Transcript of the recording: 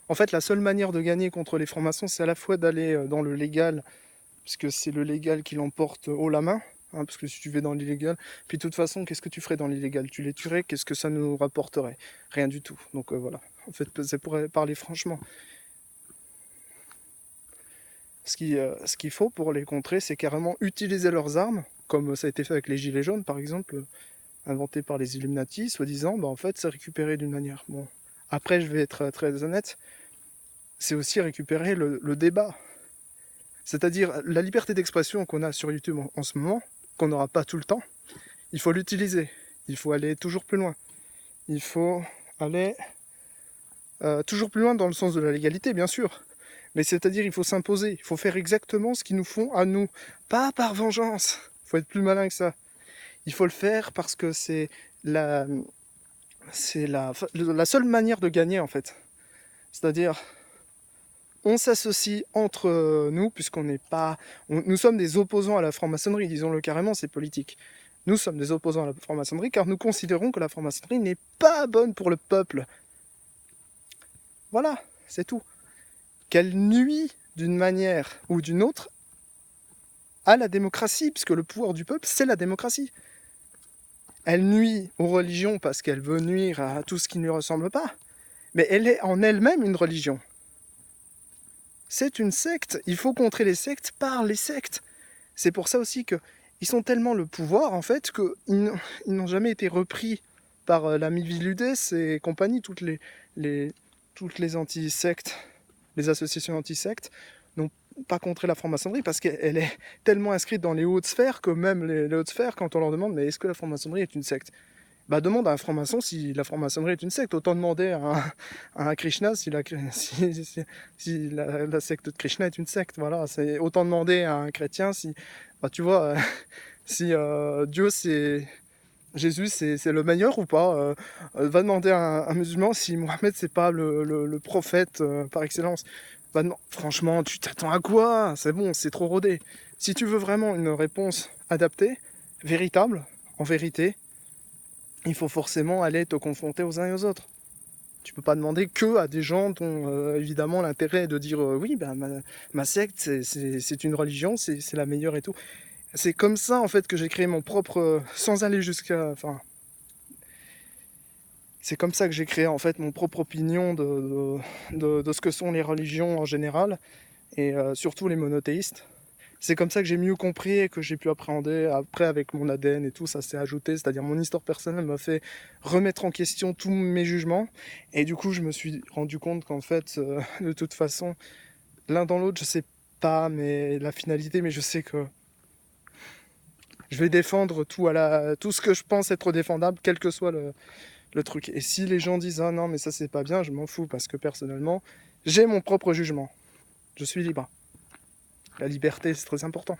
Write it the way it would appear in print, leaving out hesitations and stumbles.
En fait, la seule manière de gagner contre les francs-maçons, c'est à la fois d'aller dans le légal, puisque c'est le légal qui l'emporte haut la main, hein, parce que si tu vas dans l'illégal, puis de toute façon, qu'est-ce que tu ferais dans l'illégal? Tu les tuerais, qu'est-ce que ça nous rapporterait? Rien du tout. Donc voilà, en fait, c'est pour parler franchement. Ce qu'il faut pour les contrer, c'est carrément utiliser leurs armes, comme ça a été fait avec les gilets jaunes, par exemple, inventés par les Illuminati, soi-disant, bah en fait, c'est récupéré d'une manière. Bon, après, je vais être très honnête, c'est aussi récupérer le débat. C'est-à-dire la liberté d'expression qu'on a sur YouTube en ce moment, qu'on n'aura pas tout le temps, il faut l'utiliser. Il faut aller toujours plus loin. Il faut aller toujours plus loin dans le sens de la légalité, bien sûr. Mais c'est-à-dire il faut s'imposer, il faut faire exactement ce qu'ils nous font à nous. Pas par vengeance, il faut être plus malin que ça. Il faut le faire parce que la, c'est la seule manière de gagner en fait. C'est-à-dire, on s'associe entre nous, puisqu'on n'est pas... nous sommes des opposants à la franc-maçonnerie, disons-le carrément, c'est politique. Nous sommes des opposants à la franc-maçonnerie car nous considérons que la franc-maçonnerie n'est pas bonne pour le peuple. Voilà, c'est tout. Qu'elle nuit d'une manière ou d'une autre à la démocratie, puisque le pouvoir du peuple, c'est la démocratie. Elle nuit aux religions parce qu'elle veut nuire à tout ce qui ne lui ressemble pas, mais elle est en elle-même une religion. C'est une secte, il faut contrer les sectes par les sectes. C'est pour ça aussi qu'ils sont tellement le pouvoir, en fait, qu'ils n'ont jamais été repris par la Miviludes et compagnie, toutes les anti-sectes, les associations anti-sectes, n'ont pas contré la franc-maçonnerie parce qu'elle est tellement inscrite dans les hautes sphères que même les hautes sphères, quand on leur demande mais est-ce que la franc-maçonnerie est une secte, bah demande à un franc-maçon si la franc-maçonnerie est une secte. Autant demander à un Krishna si la secte de Krishna est une secte. Voilà, c'est autant demander à un chrétien si, bah, tu vois, si Dieu c'est Jésus c'est le meilleur ou pas. Va demander à un musulman si Mohammed c'est pas le prophète par excellence. Franchement, tu t'attends à quoi? C'est bon, c'est trop rodé. Si tu veux vraiment une réponse adaptée, véritable, en vérité, il faut forcément aller te confronter aux uns et aux autres. Tu peux pas demander que à des gens dont évidemment l'intérêt est de dire oui, ben, ma secte c'est une religion, c'est la meilleure et tout. C'est comme ça en fait que j'ai créé mon propre, sans aller jusqu'à, enfin, c'est comme ça que j'ai créé en fait mon propre opinion de ce que sont les religions en général et surtout les monothéistes. C'est comme ça que j'ai mieux compris et que j'ai pu appréhender. Après, avec mon ADN et tout, ça s'est ajouté. C'est-à-dire mon histoire personnelle m'a fait remettre en question tous mes jugements. Et du coup, je me suis rendu compte qu'en fait, de toute façon, l'un dans l'autre, je sais pas mais la finalité, mais je sais que je vais défendre tout ce que je pense être défendable, quel que soit le truc. Et si les gens disent « Ah non, mais ça c'est pas bien », je m'en fous parce que personnellement, j'ai mon propre jugement. Je suis libre. La liberté, c'est très important.